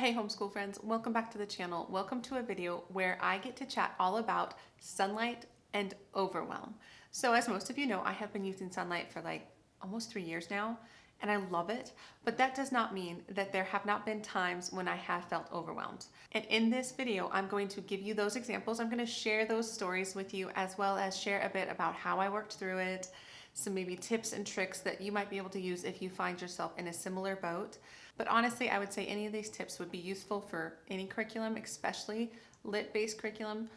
Hey homeschool friends, welcome back to the channel. Welcome to a video where I get to chat all about Sonlight and Overwhelm. So as most of you know, I have been using Sonlight for like almost 3 years now, and I love it, but that does not mean that there have not been times when I have felt overwhelmed. And in this video, I'm going to give you those examples. I'm going to share those stories with you, as well as share a bit about how I worked through it, some maybe tips and tricks that you might be able to use if you find yourself in a similar boat. But honestly, I would say any of these tips would be useful for any curriculum, especially lit-based curriculum.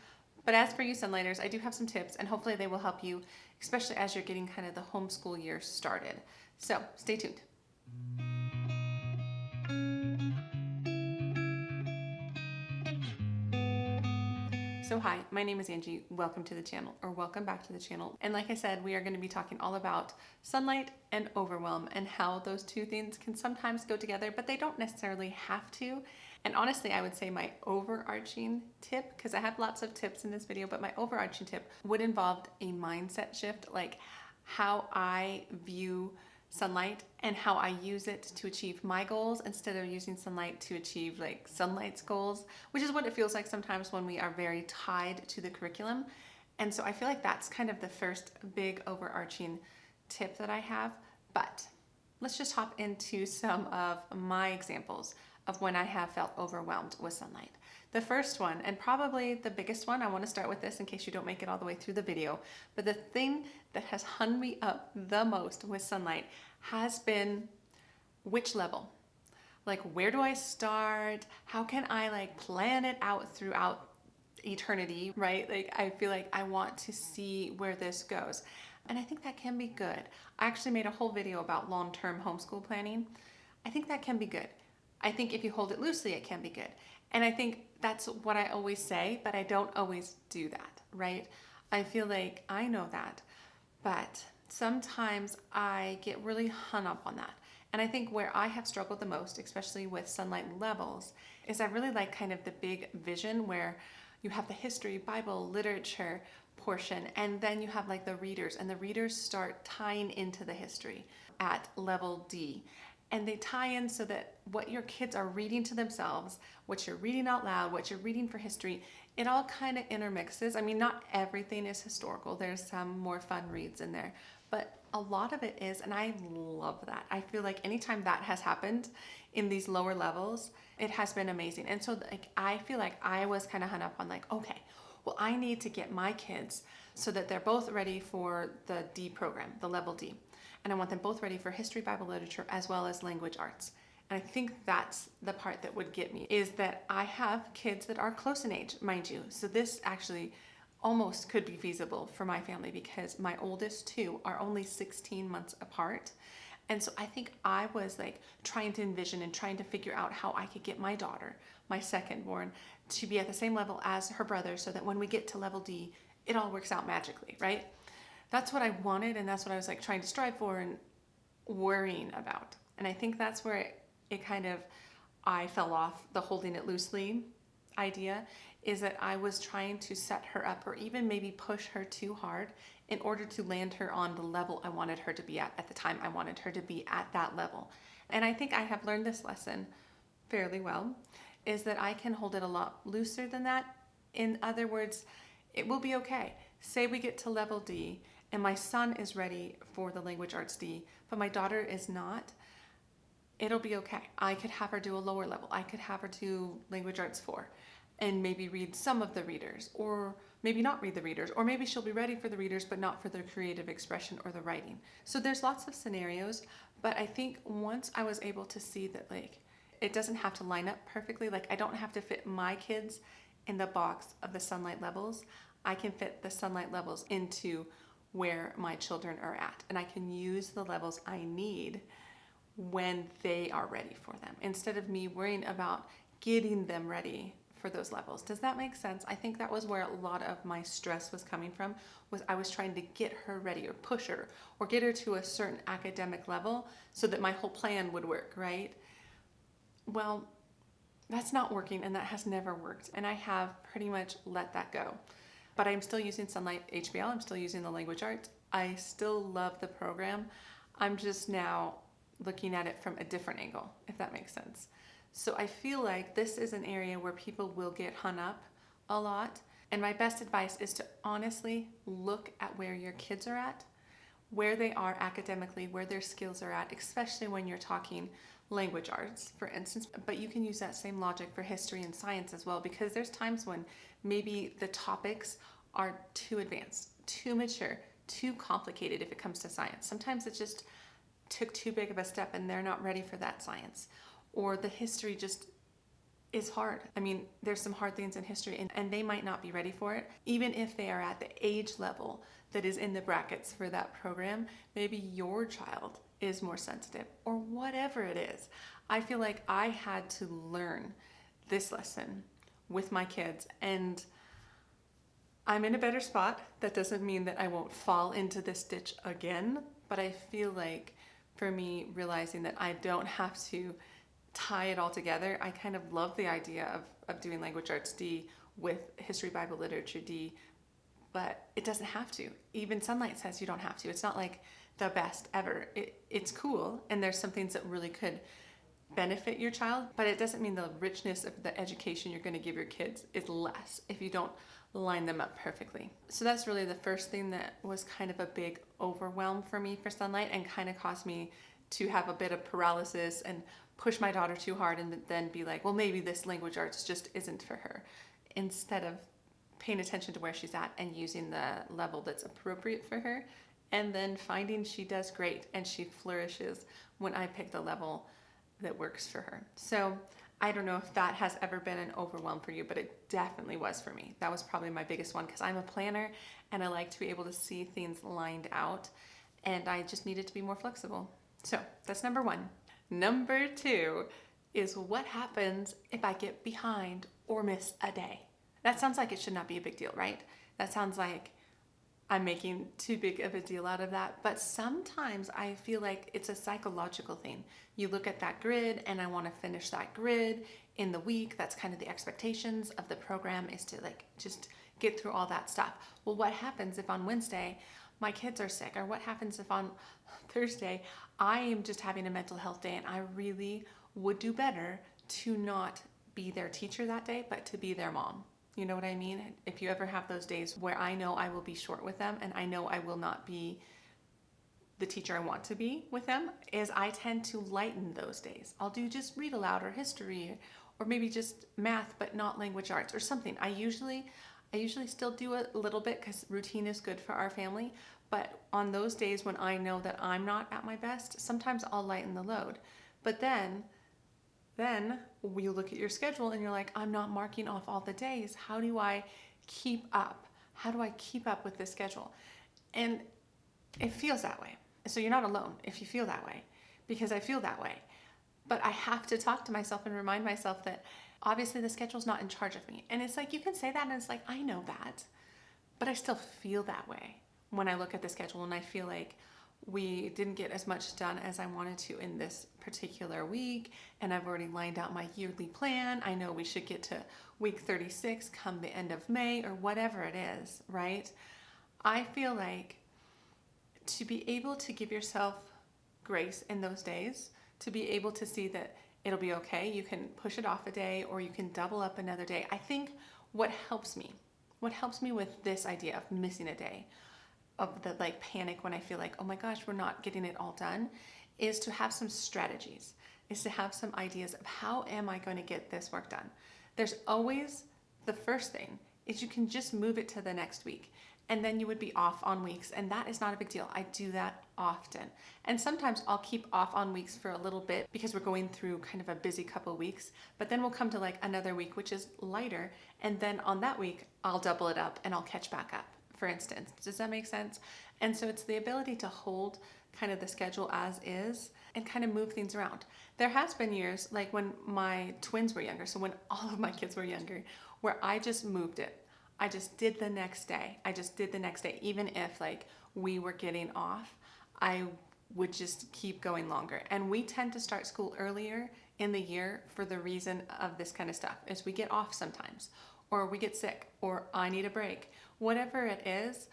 But as for you Sonlighters, I do have some tips, and hopefully they will help you, especially as you're getting kind of the homeschool year started. So stay tuned. So hi, my name is Angie. Welcome to the channel, or welcome back to the channel. And like I said, we are going to be talking all about Sonlight and Overwhelm and how those two things can sometimes go together, but they don't necessarily have to. And honestly, I would say my overarching tip, because I have lots of tips in this video, but my overarching tip would involve a mindset shift, like how I view Sonlight and how I use it to achieve my goals instead of using Sonlight to achieve like Sonlight's goals, which is what it feels like sometimes when we are very tied to the curriculum. And so I feel like that's kind of the first big overarching tip that I have. But let's just hop into some of my examples of when I have felt overwhelmed with Sonlight. The first one, and probably the biggest one, I want to start with this in case you don't make it all the way through the video, but the thing that has hung me up the most with Sonlight has been which level? Like, where do I start? How can I like plan it out throughout eternity, right? Like, I feel like I want to see where this goes. And I think that can be good. I actually made a whole video about long-term homeschool planning. I think that can be good. I think if you hold it loosely, it can be good. And I think that's what I always say, but I don't always do that, right? I feel like I know that, but sometimes I get really hung up on that. And I think where I have struggled the most, especially with Sonlight levels, is I really like kind of the big vision where you have the history, Bible, literature portion, and then you have like the readers, and the readers start tying into the history at level D. And they tie in so that what your kids are reading to themselves, what you're reading out loud, what you're reading for history, it all kind of intermixes. I mean, not everything is historical. There's some more fun reads in there, but a lot of it is, and I love that. I feel like anytime that has happened in these lower levels, it has been amazing. And so like, I feel like I was kind of hung up on like, okay, well, I need to get my kids so that they're both ready for the D program, the level D. And I want them both ready for history, Bible, literature, as well as language arts. And I think that's the part that would get me, is that I have kids that are close in age, mind you. So this actually almost could be feasible for my family because my oldest two are only 16 months apart. And so I think I was like trying to envision and trying to figure out how I could get my daughter, my second born, to be at the same level as her brother so that when we get to level D, it all works out magically, right? That's what I wanted, and that's what I was like trying to strive for and worrying about. And I think that's where it kind of, I fell off the holding it loosely idea, is that I was trying to set her up or even maybe push her too hard in order to land her on the level I wanted her to be at the time I wanted her to be at that level. And I think I have learned this lesson fairly well, is that I can hold it a lot looser than that. In other words, it will be okay. Say we get to level D, and my son is ready for the language arts D, but my daughter is not, it'll be okay. I could have her do a lower level. I could have her do language arts 4 and maybe read some of the readers, or maybe not read the readers, or maybe she'll be ready for the readers, but not for the creative expression or the writing. So there's lots of scenarios, but I think once I was able to see that like, it doesn't have to line up perfectly. Like I don't have to fit my kids in the box of the Sonlight levels. I can fit the Sonlight levels into where my children are at, and I can use the levels I need when they are ready for them instead of me worrying about getting them ready for those levels. Does that make sense? I think that was where a lot of my stress was coming from, was I was trying to get her ready or push her or get her to a certain academic level so that my whole plan would work, right? Well, that's not working, and that has never worked, and I have pretty much let that go. But I'm still using Sonlight HBL, I'm still using the language arts. I still love the program. I'm just now looking at it from a different angle, if that makes sense. So I feel like this is an area where people will get hung up a lot. And my best advice is to honestly look at where your kids are at, where they are academically, where their skills are at, especially when you're talking language arts, for instance. But you can use that same logic for history and science as well, because there's times when maybe the topics are too advanced, too mature, too complicated if it comes to science. Sometimes it just took too big of a step and they're not ready for that science. Or the history just is hard. I mean, there's some hard things in history and they might not be ready for it. Even if they are at the age level that is in the brackets for that program, maybe your child is more sensitive or whatever it is. I feel like I had to learn this lesson with my kids and I'm in a better spot. That doesn't mean that I won't fall into this ditch again, but I feel like for me, realizing that I don't have to tie it all together. I kind of love the idea of doing language arts D with history, Bible, literature D, but it doesn't have to. Even Sonlight says you don't have to. It's not like the best ever. It's cool, and there's some things that really could benefit your child, but it doesn't mean the richness of the education you're going to give your kids is less if you don't line them up perfectly. So that's really the first thing that was kind of a big overwhelm for me for Sonlight and kind of caused me to have a bit of paralysis and push my daughter too hard and then be like, well, maybe this language arts just isn't for her, instead of paying attention to where she's at and using the level that's appropriate for her, and then finding she does great and she flourishes when I pick the level that works for her. So I don't know if that has ever been an overwhelm for you, but it definitely was for me. That was probably my biggest one because I'm a planner and I like to be able to see things lined out, and I just needed to be more flexible. So that's number one. Number two is what happens if I get behind or miss a day. That sounds like it should not be a big deal, right? That sounds like I'm making too big of a deal out of that. But sometimes I feel like it's a psychological thing. You look at that grid and I want to finish that grid in the week. That's kind of the expectations of the program, is to like just get through all that stuff. Well, what happens if on Wednesday my kids are sick? Or what happens if on Thursday I am just having a mental health day and I really would do better to not be their teacher that day, but to be their mom? You know what I mean? If you ever have those days where I know I will be short with them and I know I will not be the teacher I want to be with them, is I tend to lighten those days. I'll do just read aloud or history or maybe just math, but not language arts or something. I usually still do a little bit because routine is good for our family. But on those days when I know that I'm not at my best, sometimes I'll lighten the load. But then you look at your schedule and you're like, I'm not marking off all the days. How do I keep up? How do I keep up with this schedule? And it feels that way. So you're not alone if you feel that way, because I feel that way. But I have to talk to myself and remind myself that obviously the schedule's not in charge of me. And it's like, you can say that and it's like, I know that, but I still feel that way when I look at the schedule and I feel like we didn't get as much done as I wanted to in this particular week, and I've already lined out my yearly plan. I know we should get to week 36 come the end of May or whatever it is, right? I feel like to be able to give yourself grace in those days, to be able to see that it'll be okay, you can push it off a day or you can double up another day. I think what helps me with this idea of missing a day, of the like panic when I feel like, oh my gosh, we're not getting it all done, is to have some strategies, is to have some ideas of how am I going to get this work done. There's always, the first thing is you can just move it to the next week and then you would be off on weeks, and that is not a big deal. I do that often. And sometimes I'll keep off on weeks for a little bit because we're going through kind of a busy couple weeks, but then we'll come to like another week which is lighter, and then on that week I'll double it up and I'll catch back up, for instance. Does that make sense? And so it's the ability to hold kind of the schedule as is and kind of move things around. There has been years, like when my twins were younger, so when all of my kids were younger, where I just moved it. I just did the next day. Even if like we were getting off, I would just keep going longer. And we tend to start school earlier in the year for the reason of this kind of stuff, is we get off sometimes, or we get sick, or I need a break. Whatever it is,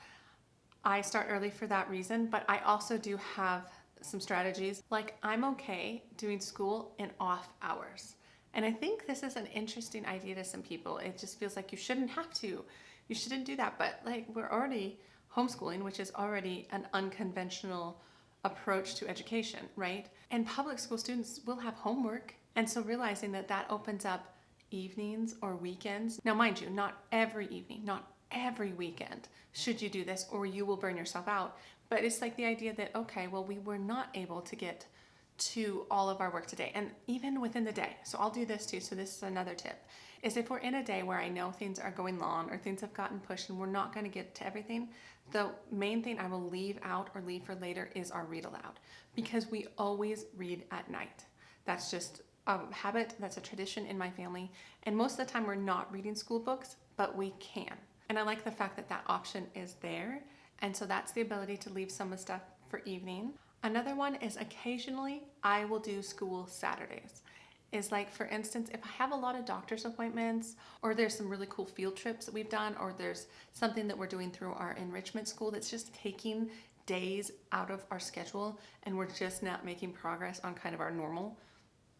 I start early for that reason, but I also do have some strategies. Like, I'm okay doing school in off hours. And I think this is an interesting idea to some people. It just feels like you shouldn't have to. You shouldn't do that. But like, we're already homeschooling, which is already an unconventional approach to education, right? And public school students will have homework. And so realizing that that opens up evenings or weekends. Now, mind you, not every evening, not every weekend should you do this, or you will burn yourself out. But it's like the idea that, okay, well, we were not able to get to all of our work today, and even within the day. So I'll do this too. So this is another tip, is if we're in a day where I know things are going long or things have gotten pushed and we're not going to get to everything, the main thing I will leave out or leave for later is our read aloud, because we always read at night. That's just a habit, that's a tradition in my family. And most of the time we're not reading school books, but we can. And I like the fact that that option is there. And so that's the ability to leave some of the stuff for evening. Another one is occasionally I will do school Saturdays. Is like, for instance, if I have a lot of doctor's appointments, or there's some really cool field trips that we've done, or there's something that we're doing through our enrichment school that's just taking days out of our schedule, and we're just not making progress on kind of our normal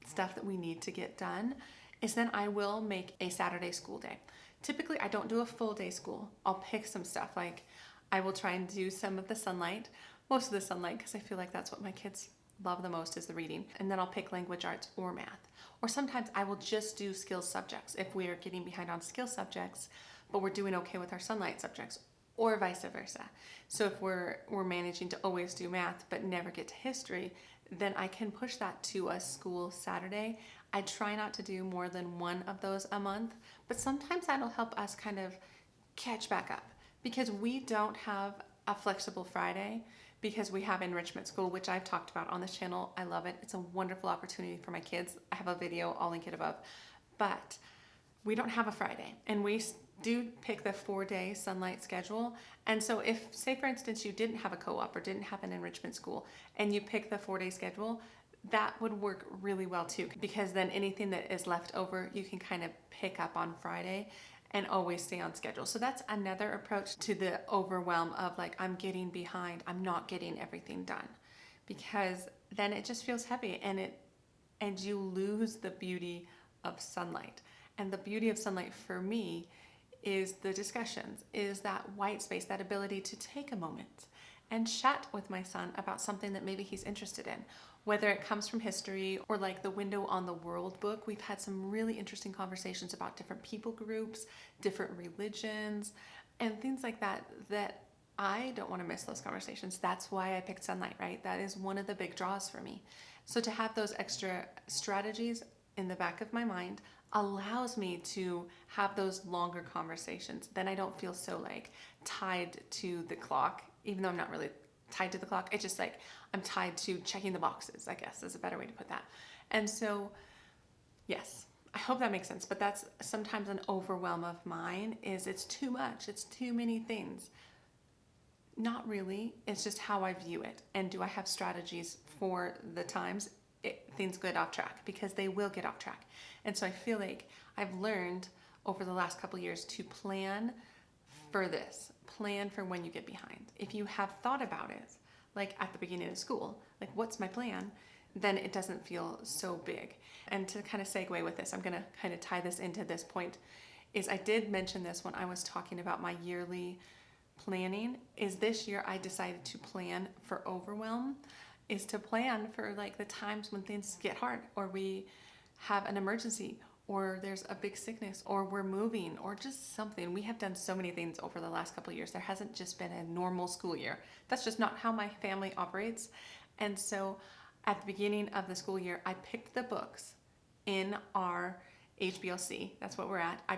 stuff that we need to get done, is then I will make a Saturday school day. Typically, I don't do a full day school. I'll pick some stuff. Like, I will try and do some of the Sonlight, most of the Sonlight, because I feel like that's what my kids love the most, is the reading. And then I'll pick language arts or math. Or sometimes I will just do skills subjects if we are getting behind on skill subjects, but we're doing okay with our Sonlight subjects, or vice versa. So if we're managing to always do math but never get to history, then I can push that to a school Saturday. I try not to do more than one of those a month, but sometimes that'll help us kind of catch back up, because we don't have a flexible Friday because we have enrichment school, which I've talked about on this channel. I love it. It's a wonderful opportunity for my kids. I have a video, I'll link it above. But we don't have a Friday, and we do pick the 4-day Sonlight schedule. And so if, say for instance, you didn't have a co-op or didn't have an enrichment school, and you pick the 4-day schedule, that would work really well too, because then anything that is left over, you can kind of pick up on Friday and always stay on schedule. So that's another approach to the overwhelm of like, I'm getting behind, I'm not getting everything done, because then it just feels heavy, and you lose the beauty of Sonlight. And the beauty of Sonlight for me is the discussions, is that white space, that ability to take a moment and chat with my son about something that maybe he's interested in, whether it comes from history or like the Window on the World book. We've had some really interesting conversations about different people groups, different religions, and things like that, that I don't want to miss those conversations. That's why I picked Sonlight, right? That is one of the big draws for me. So to have those extra strategies in the back of my mind allows me to have those longer conversations. Then I don't feel so like tied to the clock, even though I'm not really tied to the clock. It's just like I'm tied to checking the boxes, I guess is a better way to put that. And so, yes, I hope that makes sense. But that's sometimes an overwhelm of mine, is it's too much. It's too many things. Not really. It's just how I view it. And do I have strategies for the times things get off track? Because they will get off track. And so I feel like I've learned over the last couple of years to plan for this. Plan for when you get behind. If you have thought about it, like at the beginning of school, like what's my plan, then it doesn't feel so big. And to kind of segue with this, I'm going to kind of tie this into this point, is I did mention this when I was talking about my yearly planning, is this year I decided to plan for overwhelm, is to plan for like the times when things get hard, or we have an emergency, or there's a big sickness, or we're moving, or just something. We have done so many things over the last couple of years. There hasn't just been a normal school year. That's just not how my family operates. And so at the beginning of the school year, I picked the books in our HBLC. That's what we're at. I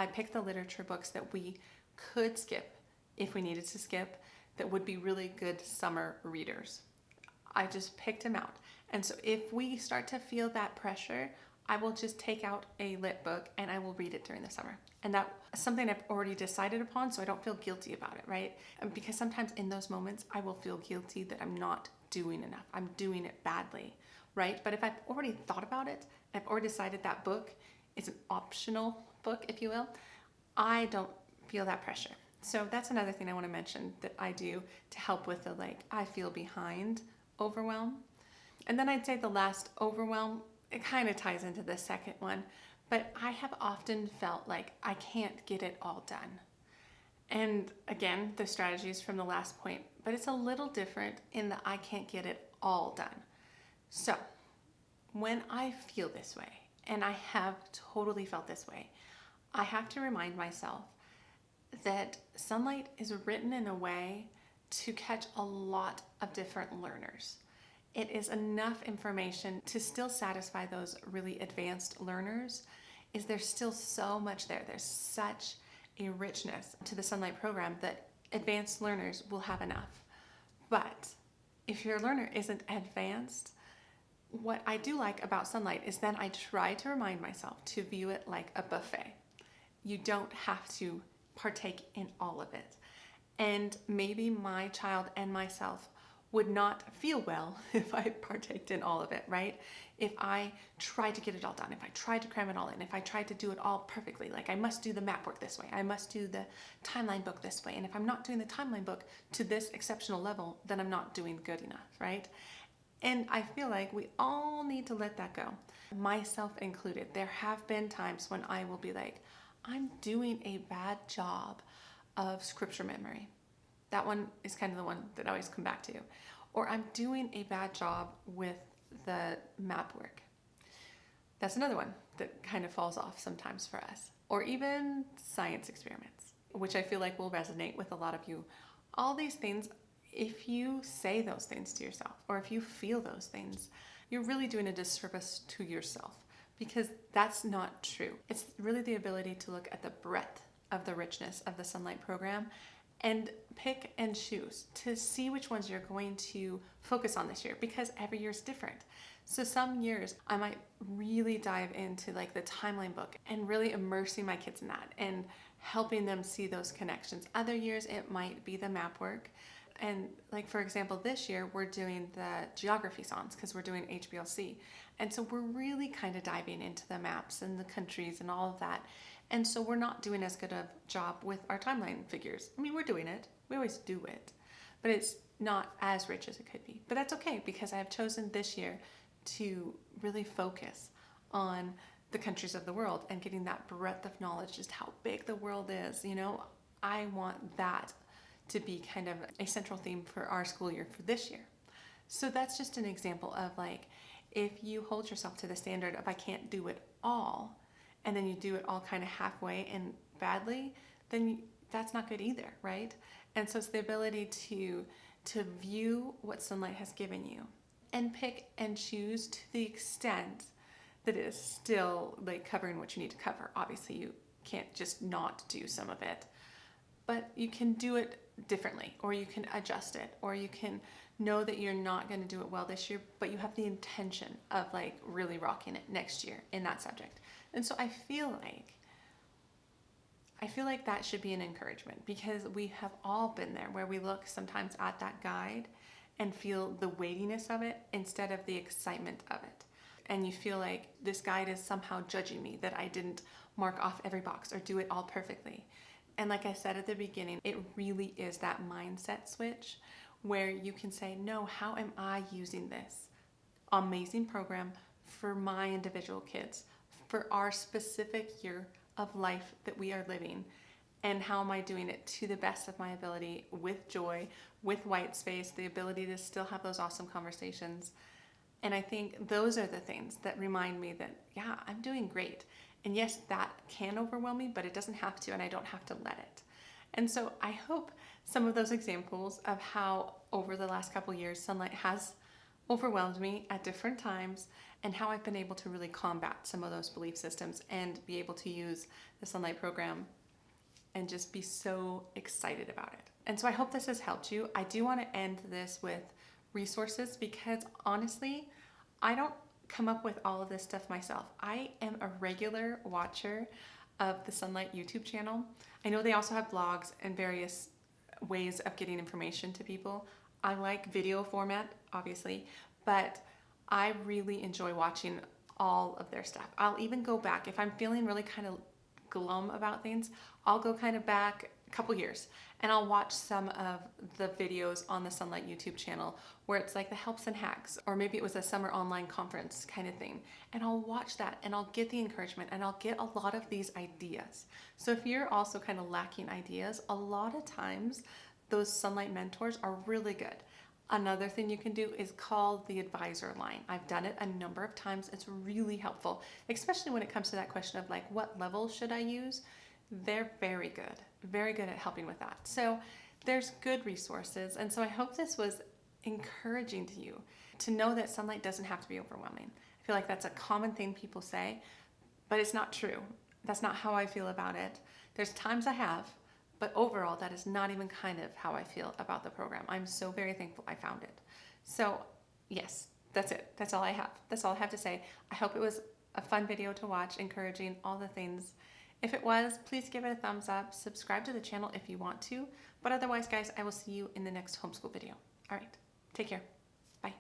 picked the literature books that we could skip if we needed to skip, that would be really good summer readers. I just picked them out. And so if we start to feel that pressure, I will just take out a lit book and I will read it during the summer. And that's something I've already decided upon, so I don't feel guilty about it, right? Because sometimes in those moments, I will feel guilty that I'm not doing enough. I'm doing it badly, right? But if I've already thought about it, I've already decided that book is an optional book, if you will, I don't feel that pressure. So that's another thing I want to mention that I do to help with the like, I feel behind overwhelm. And then I'd say the last overwhelm it kind of ties into the second one, but I have often felt like I can't get it all done. And again, the strategies from the last point, but it's a little different in that I can't get it all done. So when I feel this way, and I have totally felt this way, I have to remind myself that Sonlight is written in a way to catch a lot of different learners. It is enough information to still satisfy those really advanced learners. There's still so much there. There's such a richness to the Sonlight program that advanced learners will have enough. But if your learner isn't advanced, what I do like about Sonlight is then I try to remind myself to view it like a buffet. You don't have to partake in all of it. And maybe my child and myself would not feel well if I partaked in all of it, right? If I tried to get it all done, if I tried to cram it all in, if I tried to do it all perfectly, like I must do the map work this way, I must do the timeline book this way, and if I'm not doing the timeline book to this exceptional level, then I'm not doing good enough, right? And I feel like we all need to let that go, myself included. There have been times when I will be like, I'm doing a bad job of scripture memory. That one is kind of the one that I always come back to. Or I'm doing a bad job with the map work. That's another one that kind of falls off sometimes for us. Or even science experiments, which I feel like will resonate with a lot of you. All these things, if you say those things to yourself, or if you feel those things, you're really doing a disservice to yourself, because that's not true. It's really the ability to look at the breadth of the richness of the Sonlight program and pick and choose to see which ones you're going to focus on this year, because every year is different. So some years I might really dive into like the timeline book and really immersing my kids in that and helping them see those connections. Other years it might be the map work. And like, for example, this year we're doing the geography songs because we're doing HBLC. And so we're really kind of diving into the maps and the countries and all of that. And so we're not doing as good a job with our timeline figures. I mean, we're doing it. We always do it. But it's not as rich as it could be. But that's okay, because I have chosen this year to really focus on the countries of the world and getting that breadth of knowledge, just how big the world is. You know, I want that to be kind of a central theme for our school year for this year. So that's just an example of like, if you hold yourself to the standard of I can't do it all, and then you do it all kind of halfway and badly, then that's not good either, right? And so it's the ability to view what Sonlight has given you and pick and choose to the extent that it is still like covering what you need to cover. Obviously, you can't just not do some of it, but you can do it differently, or you can adjust it, or you can know that you're not going to do it well this year, but you have the intention of like really rocking it next year in that subject. And so I feel like that should be an encouragement, because we have all been there where we look sometimes at that guide and feel the weightiness of it instead of the excitement of it. And you feel like this guide is somehow judging me that I didn't mark off every box or do it all perfectly. And like I said at the beginning, it really is that mindset switch where you can say, no, how am I using this amazing program for my individual kids, for our specific year of life that we are living? And how am I doing it to the best of my ability, with joy, with white space, the ability to still have those awesome conversations? And I think those are the things that remind me that, yeah, I'm doing great. And yes, that can overwhelm me, but it doesn't have to, and I don't have to let it. And so I hope some of those examples of how over the last couple years Sonlight has overwhelmed me at different times, and how I've been able to really combat some of those belief systems and be able to use the Sonlight program and just be so excited about it. And so I hope this has helped you. I do want to end this with resources, because honestly, I don't come up with all of this stuff myself. I am a regular watcher of the Sonlight YouTube channel. I know they also have blogs and various ways of getting information to people. I like video format, obviously, but I really enjoy watching all of their stuff. I'll even go back if I'm feeling really kind of glum about things. I'll go kind of back couple years, and I'll watch some of the videos on the Sonlight YouTube channel where it's like the helps and hacks, or maybe it was a summer online conference kind of thing. And I'll watch that and I'll get the encouragement and I'll get a lot of these ideas. So if you're also kind of lacking ideas, a lot of times those Sonlight mentors are really good. Another thing you can do is call the advisor line. I've done it a number of times. It's really helpful, especially when it comes to that question of like, what level should I use? They're very good at helping with that. So there's good resources. And so I hope this was encouraging to you to know that Sonlight doesn't have to be overwhelming. I feel like that's a common thing people say, but it's not true. That's not how I feel about it. There's times I have, but overall, that is not even kind of how I feel about the program. I'm so very thankful I found it. So yes, that's it. That's all I have. That's all I have to say. I hope it was a fun video to watch, encouraging, all the things. If it was, please give it a thumbs up. Subscribe to the channel if you want to. But otherwise, guys, I will see you in the next homeschool video. All right, take care. Bye.